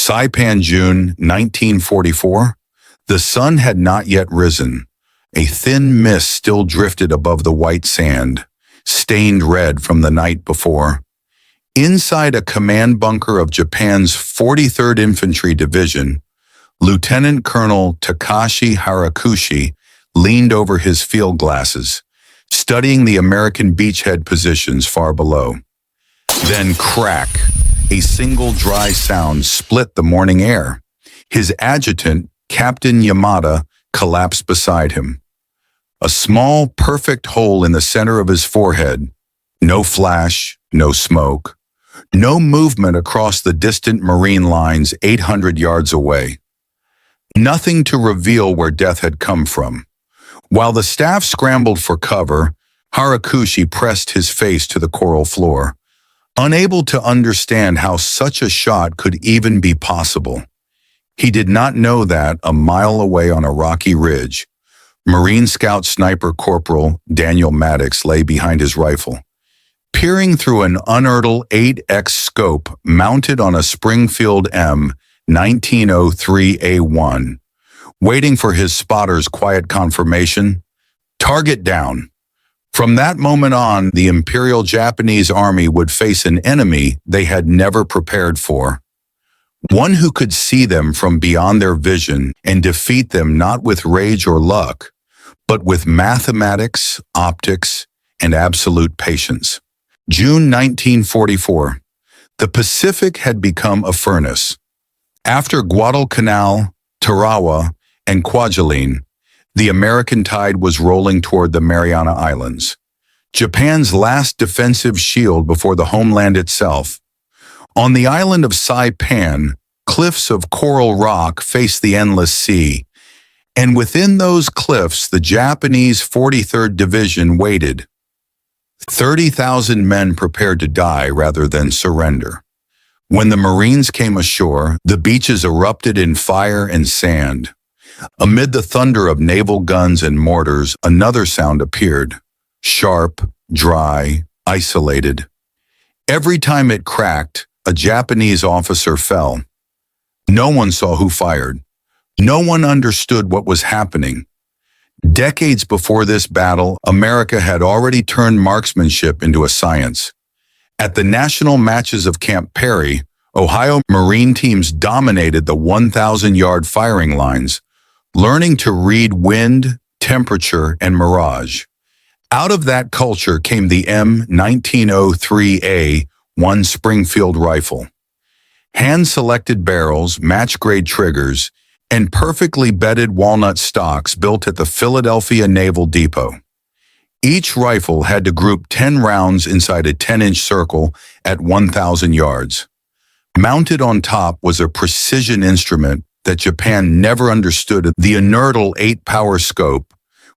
Saipan, June 1944. The sun had not yet risen. A thin mist still drifted above the white sand, stained red from the night before. Inside a command bunker of Japan's 43rd Infantry Division, Lieutenant Colonel Takashi Harakushi leaned over his field glasses, studying the American beachhead positions far below. Then crack! A single dry sound split the morning air. His adjutant, Captain Yamada, collapsed beside him. A small, perfect hole in the center of his forehead. No flash, no smoke. No movement across the distant Marine lines 800 yards away. Nothing to reveal where death had come from. While the staff scrambled for cover, Harakushi pressed his face to the coral floor, unable to understand how such a shot could even be possible. He did not know that, a mile away on a rocky ridge, Marine Scout Sniper Corporal Daniel Maddox lay behind his rifle, peering through an Unertl 8X scope mounted on a Springfield M1903A1, waiting for his spotter's quiet confirmation. Target down. From that moment on, the Imperial Japanese Army would face an enemy they had never prepared for. One who could see them from beyond their vision and defeat them not with rage or luck, but with mathematics, optics, and absolute patience. June 1944. The Pacific had become a furnace. After Guadalcanal, Tarawa, and Kwajalein, the American tide was rolling toward the Mariana Islands, Japan's last defensive shield before the homeland itself. On the island of Saipan, cliffs of coral rock faced the endless sea, and within those cliffs the Japanese 43rd Division waited. 30,000 men prepared to die rather than surrender. When the Marines came ashore, the beaches erupted in fire and sand. Amid the thunder of naval guns and mortars, another sound appeared, sharp, dry, isolated. Every time it cracked, a Japanese officer fell. No one saw who fired. No one understood what was happening. Decades before this battle, America had already turned marksmanship into a science. At the national matches of Camp Perry, Ohio Marine teams dominated the 1,000-yard firing lines, learning to read wind, temperature, and mirage. Out of that culture came the M1903A1 Springfield rifle. Hand-selected barrels, match-grade triggers, and perfectly bedded walnut stocks built at the Philadelphia Naval Depot. Each rifle had to group 10 rounds inside a 10-inch circle at 1,000 yards. Mounted on top was a precision instrument that Japan never understood, the Unertl 8-power scope,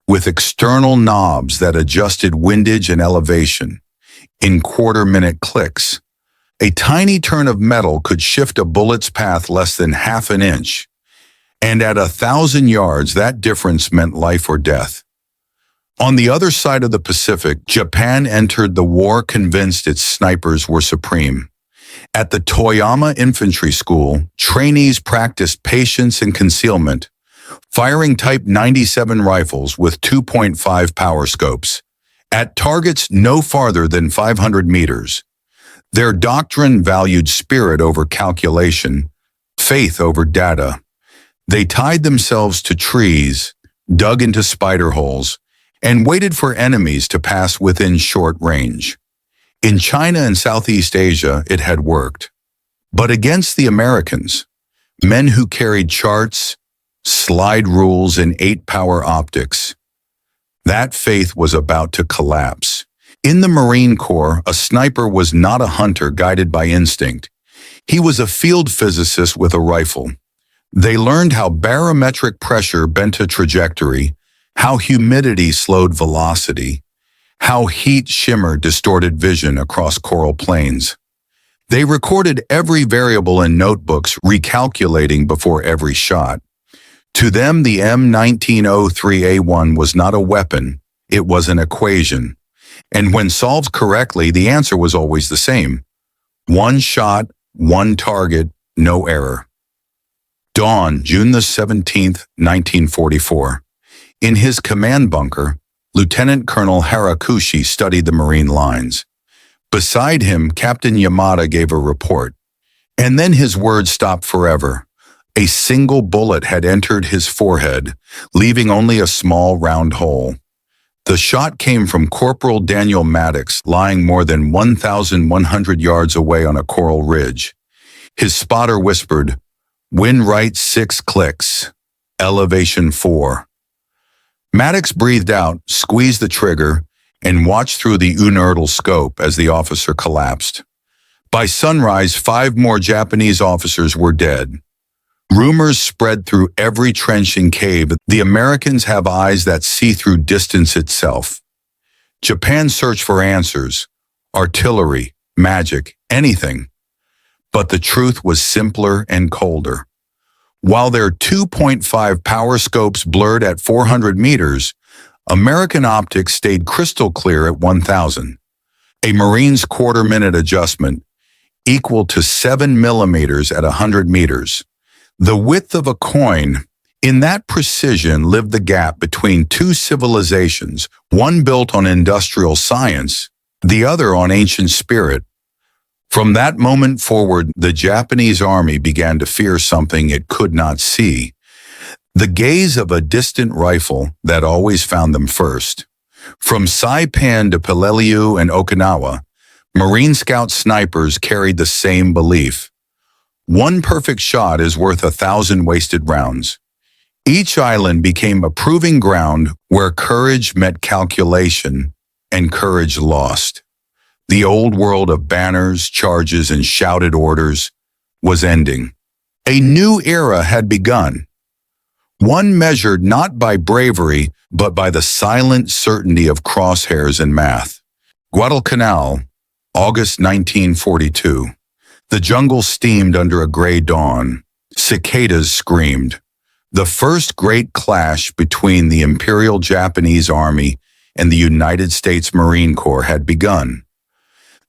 with external knobs that adjusted windage and elevation in quarter-minute clicks. A tiny turn of metal could shift a bullet's path less than half an inch, and at 1,000 yards that difference meant life or death. On the other side of the Pacific, Japan entered the war convinced its snipers were supreme. At the Toyama Infantry School, trainees practiced patience and concealment, firing Type 97 rifles with 2.5 power scopes, at targets no farther than 500 meters. Their doctrine valued spirit over calculation, faith over data. They tied themselves to trees, dug into spider holes, and waited for enemies to pass within short range. In China and Southeast Asia, it had worked. But against the Americans, men who carried charts, slide rules, and 8-power optics, that faith was about to collapse. In the Marine Corps, a sniper was not a hunter guided by instinct. He was a field physicist with a rifle. They learned how barometric pressure bent a trajectory, how humidity slowed velocity, how heat shimmer distorted vision across coral plains. They recorded every variable in notebooks, recalculating before every shot. To them, the M1903A1 was not a weapon, it was an equation. And when solved correctly, the answer was always the same. One shot, one target, no error. Dawn, June the 17th, 1944. In his command bunker, Lieutenant Colonel Harakushi studied the Marine lines. Beside him, Captain Yamada gave a report. And then his words stopped forever. A single bullet had entered his forehead, leaving only a small round hole. The shot came from Corporal Daniel Maddox, lying more than 1,100 yards away on a coral ridge. His spotter whispered, "Wind right 6 clicks, elevation 4. Maddox breathed out, squeezed the trigger, and watched through the Unertl scope as the officer collapsed. By sunrise, 5 more Japanese officers were dead. Rumors spread through every trench and cave. The Americans have eyes that see through distance itself. Japan searched for answers, artillery, magic, anything. But the truth was simpler and colder. While their 2.5 power scopes blurred at 400 meters, American optics stayed crystal clear at 1,000. A Marine's quarter-minute adjustment equal to 7 millimeters at 100 meters. The width of a coin. In that precision lived the gap between two civilizations, one built on industrial science, the other on ancient spirit. From that moment forward, the Japanese army began to fear something it could not see. The gaze of a distant rifle that always found them first. From Saipan to Peleliu and Okinawa, Marine Scout snipers carried the same belief. One perfect shot is worth 1,000 wasted rounds. Each island became a proving ground where courage met calculation and courage lost. The old world of banners, charges, and shouted orders was ending. A new era had begun. One measured not by bravery, but by the silent certainty of crosshairs and math. Guadalcanal, August 1942. The jungle steamed under a gray dawn. Cicadas screamed. The first great clash between the Imperial Japanese Army and the United States Marine Corps had begun.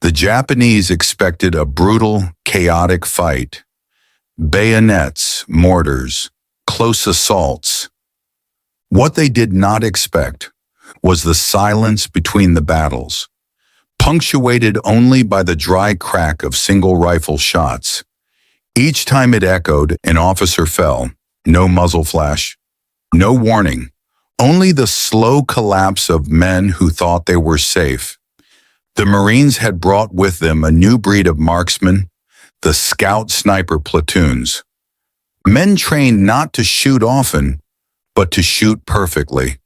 The Japanese expected a brutal, chaotic fight. Bayonets, mortars, close assaults. What they did not expect was the silence between the battles, punctuated only by the dry crack of single rifle shots. Each time it echoed, an officer fell. No muzzle flash, no warning, only the slow collapse of men who thought they were safe. The Marines had brought with them a new breed of marksmen, the scout sniper platoons. Men trained not to shoot often, but to shoot perfectly.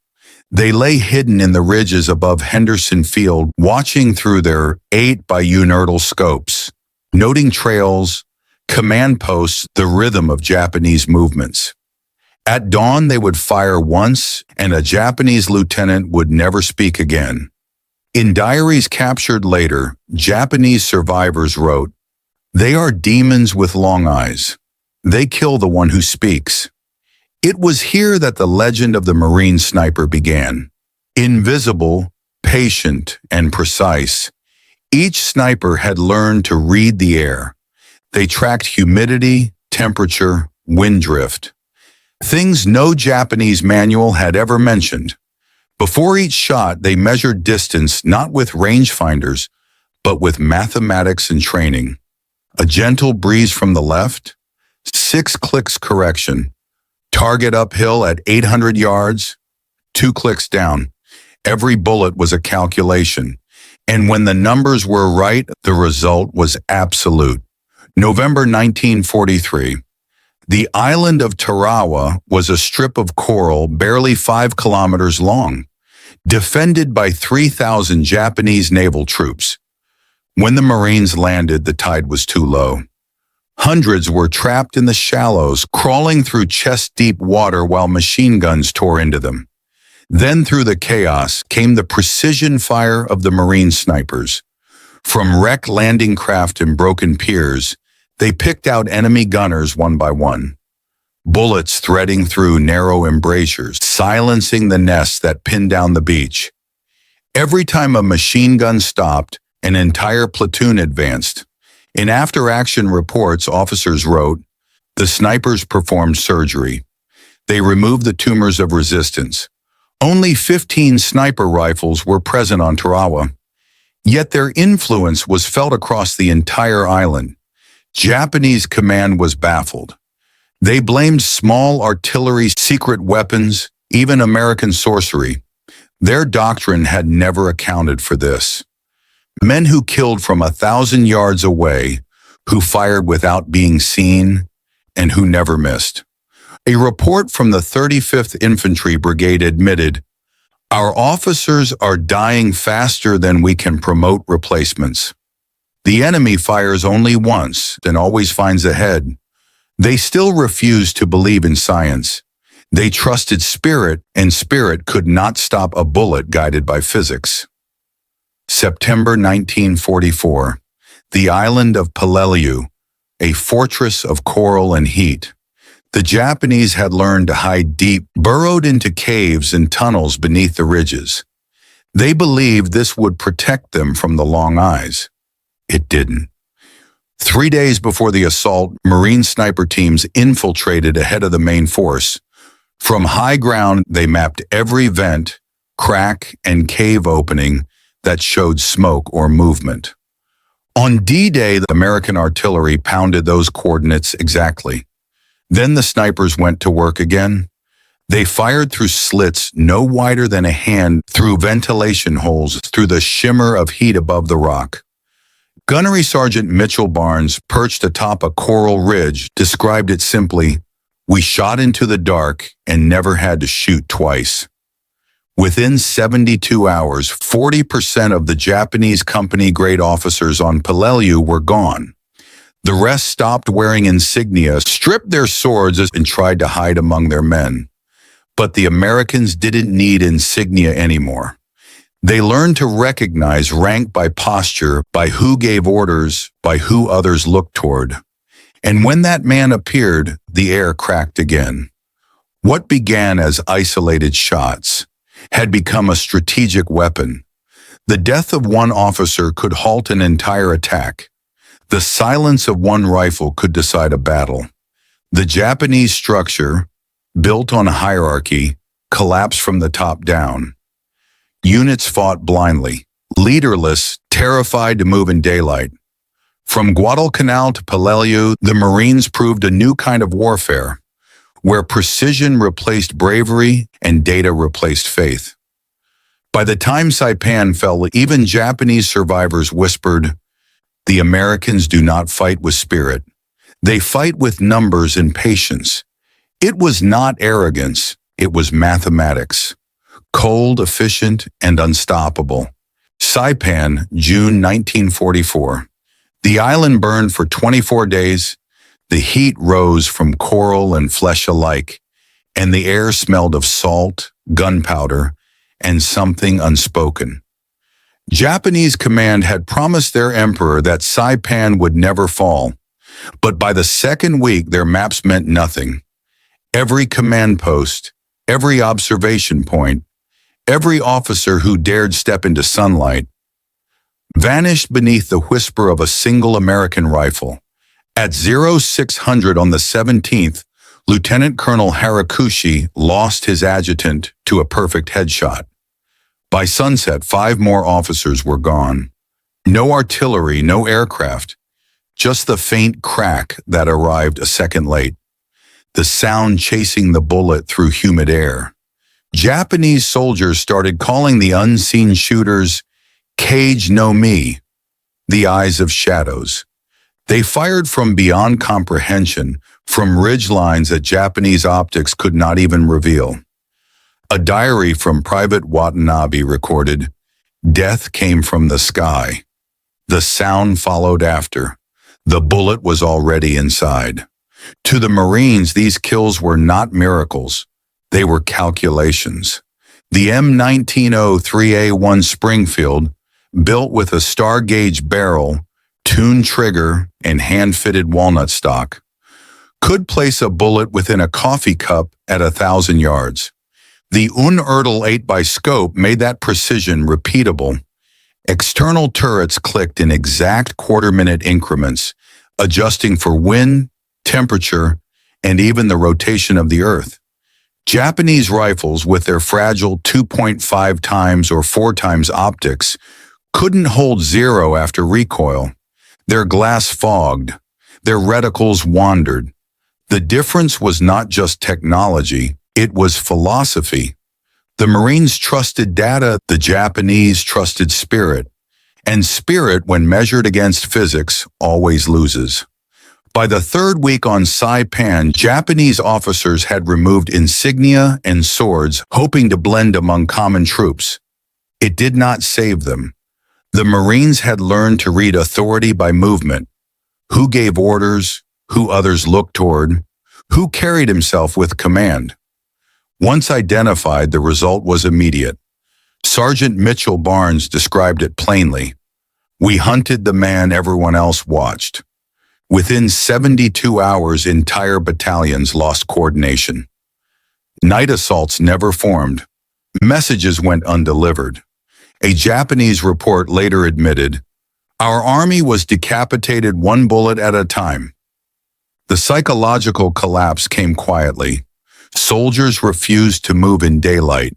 They lay hidden in the ridges above Henderson Field, watching through their 8 by Unertl scopes, noting trails, command posts, the rhythm of Japanese movements. At dawn, they would fire once, and a Japanese lieutenant would never speak again. In diaries captured later, Japanese survivors wrote, "They are demons with long eyes. They kill the one who speaks." It was here that the legend of the Marine sniper began. Invisible, patient, and precise, each sniper had learned to read the air. They tracked humidity, temperature, wind drift. Things no Japanese manual had ever mentioned. Before each shot, they measured distance not with rangefinders, but with mathematics and training. A gentle breeze from the left, 6 clicks correction. Target uphill at 800 yards, 2 clicks down. Every bullet was a calculation. And when the numbers were right, the result was absolute. November 1943. The island of Tarawa was a strip of coral barely 5 kilometers long, defended by 3,000 Japanese naval troops. When the Marines landed, the tide was too low. Hundreds were trapped in the shallows, crawling through chest-deep water while machine guns tore into them. Then through the chaos came the precision fire of the Marine snipers. From wrecked landing craft and broken piers, they picked out enemy gunners one by one. Bullets threading through narrow embrasures, silencing the nests that pinned down the beach. Every time a machine gun stopped, an entire platoon advanced. In after-action reports, officers wrote, The snipers performed surgery. They removed the tumors of resistance. Only 15 sniper rifles were present on Tarawa, yet their influence was felt across the entire island. Japanese command was baffled. They blamed small artillery, secret weapons, even American sorcery. Their doctrine had never accounted for this. Men who killed from 1,000 yards away, who fired without being seen, and who never missed. A report from the 35th Infantry Brigade admitted, "Our officers are dying faster than we can promote replacements. The enemy fires only once and always finds ahead. They still refuse to believe in science. They trusted spirit, and spirit could not stop a bullet guided by physics." September 1944. The island of Peleliu, a fortress of coral and heat. The Japanese had learned to hide deep, burrowed into caves and tunnels beneath the ridges. They believed this would protect them from the long eyes. It didn't. 3 days before the assault, Marine sniper teams infiltrated ahead of the main force. From high ground, they mapped every vent, crack, and cave opening that showed smoke or movement. On D-Day, the American artillery pounded those coordinates exactly. Then the snipers went to work again. They fired through slits no wider than a hand, through ventilation holes, through the shimmer of heat above the rock. Gunnery Sergeant Mitchell Barnes, perched atop a coral ridge, described it simply, "We shot into the dark and never had to shoot twice." Within 72 hours, 40% of the Japanese company-grade officers on Peleliu were gone. The rest stopped wearing insignia, stripped their swords, and tried to hide among their men. But the Americans didn't need insignia anymore. They learned to recognize rank by posture, by who gave orders, by who others looked toward. And when that man appeared, the air cracked again. What began as isolated shots had become a strategic weapon. The death of one officer could halt an entire attack. The silence of one rifle could decide a battle. The Japanese structure, built on hierarchy, collapsed from the top down. Units fought blindly, leaderless, terrified to move in daylight. From Guadalcanal to Peleliu, the Marines proved a new kind of warfare, where precision replaced bravery and data replaced faith. By the time Saipan fell, even Japanese survivors whispered, "The Americans do not fight with spirit. They fight with numbers and patience." It was not arrogance, it was mathematics. Cold, efficient, and unstoppable. Saipan, June 1944. The island burned for 24 days. The heat rose from coral and flesh alike, and the air smelled of salt, gunpowder, and something unspoken. Japanese command had promised their emperor that Saipan would never fall, but by the second week their maps meant nothing. Every command post, every observation point, every officer who dared step into sunlight, vanished beneath the whisper of a single American rifle. At 0600 on the 17th, Lieutenant Colonel Harakushi lost his adjutant to a perfect headshot. By sunset, 5 more officers were gone. No artillery, no aircraft, just the faint crack that arrived a second late. The sound chasing the bullet through humid air. Japanese soldiers started calling the unseen shooters Kage no Mi, the eyes of shadows. They fired from beyond comprehension, from ridge lines that Japanese optics could not even reveal. A diary from Private Watanabe recorded, "Death came from the sky. The sound followed after. The bullet was already inside." To the Marines, these kills were not miracles. They were calculations. The M1903A1 Springfield, built with a star-gauge barrel, tuned trigger, and hand-fitted walnut stock, could place a bullet within a coffee cup at 1,000 yards. The Unertl 8x scope made that precision repeatable. External turrets clicked in exact quarter-minute increments, adjusting for wind, temperature, and even the rotation of the Earth. Japanese rifles, with their fragile 2.5 times or 4 times optics, couldn't hold zero after recoil. Their glass fogged. Their reticles wandered. The difference was not just technology, it was philosophy. The Marines trusted data, the Japanese trusted spirit. And spirit, when measured against physics, always loses. By the third week on Saipan, Japanese officers had removed insignia and swords, hoping to blend among common troops. It did not save them. The Marines had learned to read authority by movement. Who gave orders, who others looked toward, who carried himself with command. Once identified, the result was immediate. Sergeant Mitchell Barnes described it plainly. We hunted the man everyone else watched. Within 72 hours, entire battalions lost coordination. Night assaults never formed. Messages went undelivered. A Japanese report later admitted, "Our army was decapitated one bullet at a time." The psychological collapse came quietly. Soldiers refused to move in daylight.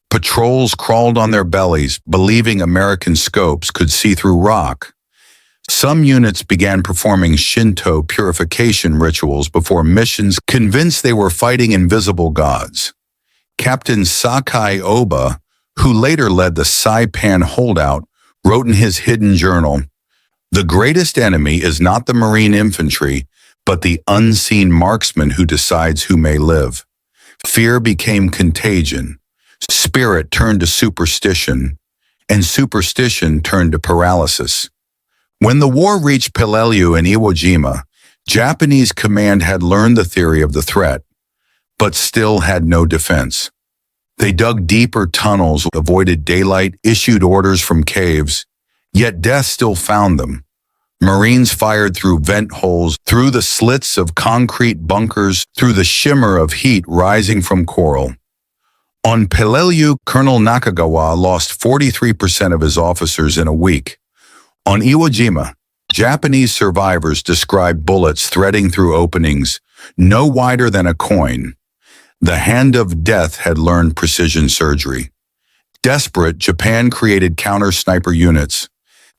Patrols crawled on their bellies, believing American scopes could see through rock. Some units began performing Shinto purification rituals before missions, convinced they were fighting invisible gods. Captain Sakai Oba, who later led the Saipan holdout, wrote in his hidden journal, "The greatest enemy is not the Marine infantry, but the unseen marksman who decides who may live." Fear became contagion. Spirit turned to superstition, and superstition turned to paralysis. When the war reached Peleliu and Iwo Jima, Japanese command had learned the theory of the threat, but still had no defense. They dug deeper tunnels, avoided daylight, issued orders from caves, yet death still found them. Marines fired through vent holes, through the slits of concrete bunkers, through the shimmer of heat rising from coral. On Peleliu, Colonel Nakagawa lost 43% of his officers in a week. On Iwo Jima, Japanese survivors described bullets threading through openings no wider than a coin. The hand of death had learned precision surgery. Desperate, Japan created counter-sniper units.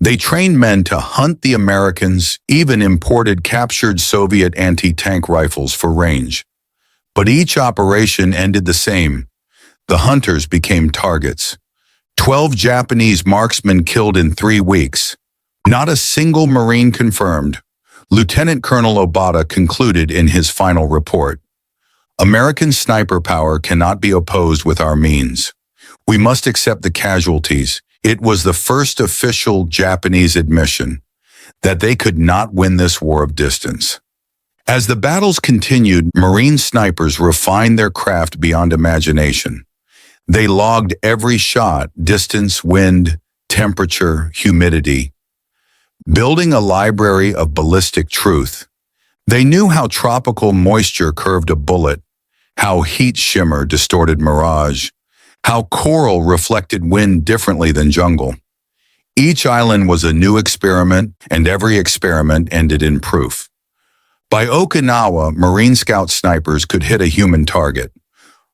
They trained men to hunt the Americans, even imported captured Soviet anti-tank rifles for range. But each operation ended the same. The hunters became targets. 12 Japanese marksmen killed in 3 weeks. Not a single Marine confirmed. Lieutenant Colonel Obata concluded in his final report, "American sniper power cannot be opposed with our means. We must accept the casualties." It was the first official Japanese admission that they could not win this war of distance. As the battles continued, Marine snipers refined their craft beyond imagination. They logged every shot, distance, wind, temperature, humidity. Building a library of ballistic truth, they knew how tropical moisture curved a bullet, how heat shimmer distorted mirage, how coral reflected wind differently than jungle. Each island was a new experiment, and every experiment ended in proof. By Okinawa, Marine Scout snipers could hit a human target.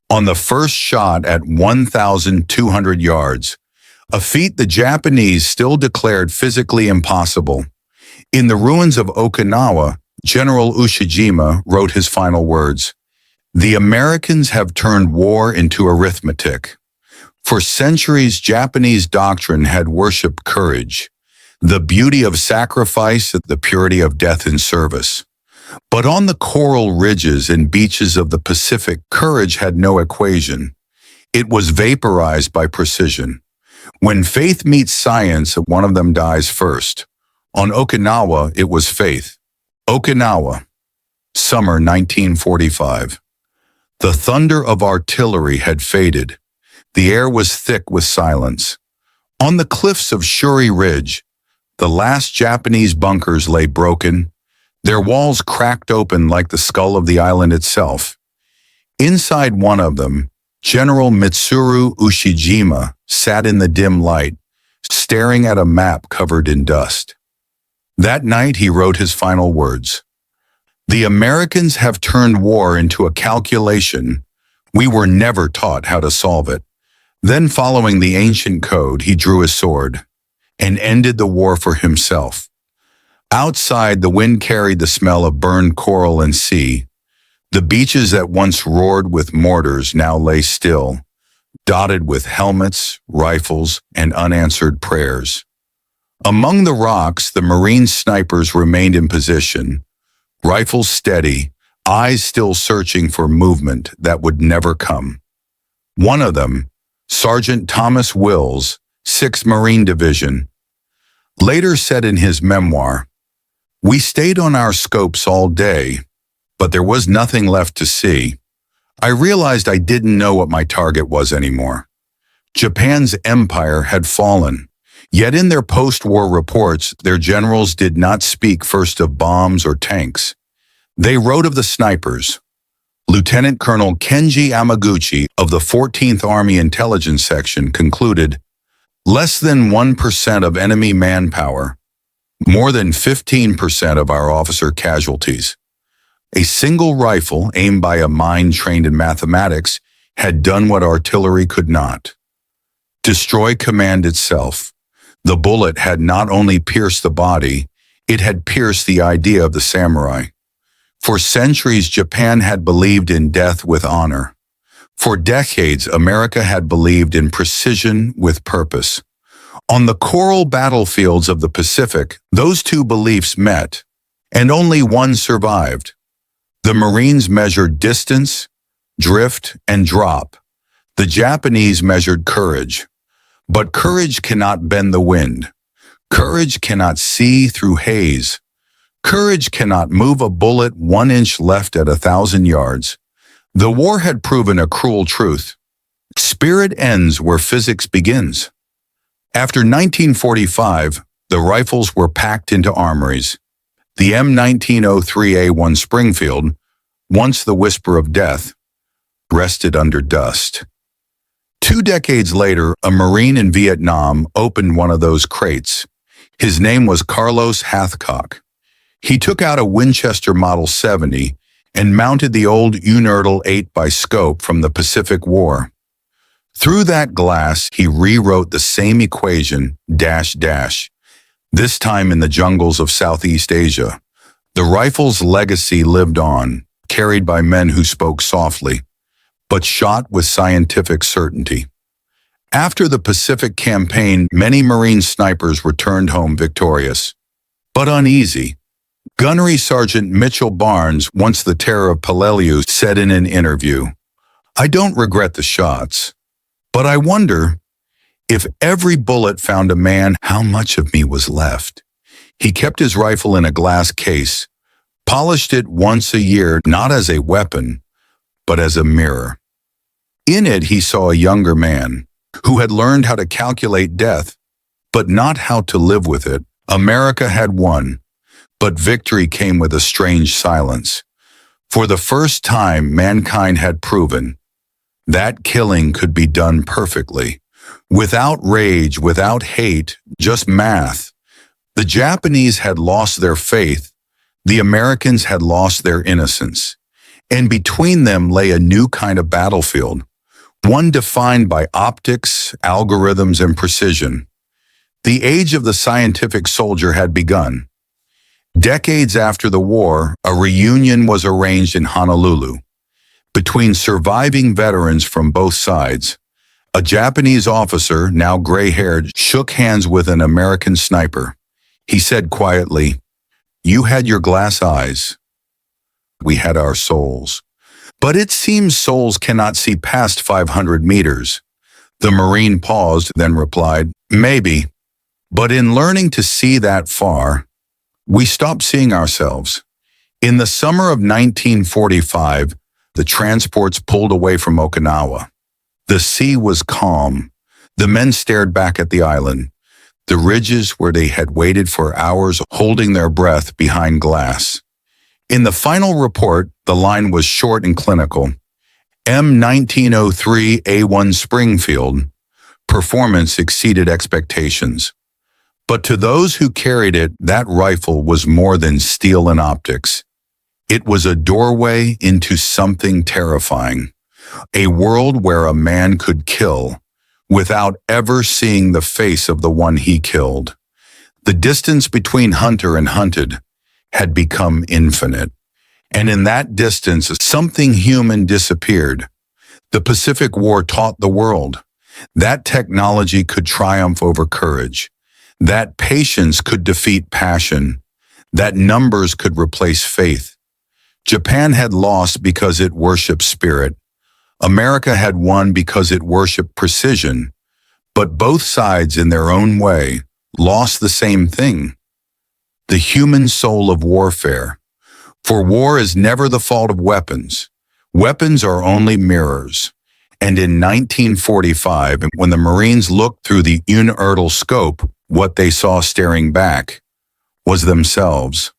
On the first shot at 1,200 yards, a feat the Japanese still declared physically impossible. In the ruins of Okinawa, General Ushijima wrote his final words, "The Americans have turned war into arithmetic." For centuries, Japanese doctrine had worshipped courage, the beauty of sacrifice, the purity of death in service. But on the coral ridges and beaches of the Pacific, courage had no equation. It was vaporized by precision. When faith meets science, one of them dies first. On Okinawa, it was faith. Okinawa, summer 1945. The thunder of artillery had faded. The air was thick with silence. On the cliffs of Shuri Ridge, the last Japanese bunkers lay broken, their walls cracked open like the skull of the island itself. Inside one of them, General Mitsuru Ushijima sat in the dim light, staring at a map covered in dust. That night he wrote his final words. The Americans have turned war into a calculation. We were never taught how to solve it. Then, following the ancient code, he drew his sword and ended the war for himself. Outside, the wind carried the smell of burned coral and sea. The beaches that once roared with mortars now lay still, dotted with helmets, rifles, and unanswered prayers. Among the rocks, the Marine snipers remained in position, rifles steady, eyes still searching for movement that would never come. One of them, Sergeant Thomas Wills, 6th Marine Division, later said in his memoir, "We stayed on our scopes all day, but there was nothing left to see. I realized I didn't know what my target was anymore. Japan's empire had fallen, yet in their post-war reports, their generals did not speak first of bombs or tanks. They wrote of the snipers." Lieutenant Colonel Kenji Yamaguchi of the 14th Army Intelligence Section concluded, "Less than 1% of enemy manpower, more than 15% of our officer casualties. A single rifle aimed by a mind trained in mathematics had done what artillery could not. Destroy command itself. The bullet had not only pierced the body, it had pierced the idea of the samurai. For centuries, Japan had believed in death with honor. For decades, America had believed in precision with purpose. On the coral battlefields of the Pacific, those two beliefs met, and only one survived. The Marines measured distance, drift, and drop. The Japanese measured courage. But courage cannot bend the wind. Courage cannot see through haze. Courage cannot move a bullet 1 inch left at 1,000 yards. The war had proven a cruel truth. Spirit ends where physics begins. After 1945, the rifles were packed into armories. The M1903A1 Springfield, once the whisper of death, rested under dust. 2 decades later, a Marine in Vietnam opened one of those crates. His name was Carlos Hathcock. He took out a Winchester Model 70 and mounted the old Unertl 8 by scope from the Pacific War. Through that glass, he rewrote the same equation, dash, dash, this time in the jungles of Southeast Asia. The rifle's legacy lived on, carried by men who spoke softly, but shot with scientific certainty. After the Pacific Campaign, many Marine snipers returned home victorious, but uneasy. Gunnery Sergeant Mitchell Barnes, once the terror of Peleliu, said in an interview, "I don't regret the shots, but I wonder if every bullet found a man, how much of me was left." He kept his rifle in a glass case, polished it once a year, not as a weapon, but as a mirror. In it, he saw a younger man who had learned how to calculate death, but not how to live with it. America had won, but victory came with a strange silence. For the first time, mankind had proven that killing could be done perfectly, without rage, without hate, just math. The Japanese had lost their faith, the Americans had lost their innocence, and between them lay a new kind of battlefield, one defined by optics, algorithms, and precision. The age of the scientific soldier had begun. Decades after the war, a reunion was arranged in Honolulu between surviving veterans from both sides. A Japanese officer, now gray-haired, shook hands with an American sniper. He said quietly, "You had your glass eyes. We had our souls. But it seems souls cannot see past 500 meters." The Marine paused, then replied, "Maybe. But in learning to see that far, we stopped seeing ourselves." In the summer of 1945, the transports pulled away from Okinawa. The sea was calm. The men stared back at the island, the ridges where they had waited for hours holding their breath behind glass. In the final report, the line was short and clinical. M1903A1 Springfield. Performance exceeded expectations. But to those who carried it, that rifle was more than steel and optics. It was a doorway into something terrifying, a world where a man could kill without ever seeing the face of the one he killed. The distance between hunter and hunted had become infinite, and in that distance, something human disappeared. The Pacific War taught the world that technology could triumph over courage, that patience could defeat passion, that numbers could replace faith. Japan had lost because it worshipped spirit. America had won because it worshipped precision. But both sides, in their own way, lost the same thing: the human soul of warfare. For war is never the fault of weapons. Weapons are only mirrors. And in 1945, when the Marines looked through the Unertl scope, what they saw staring back was themselves.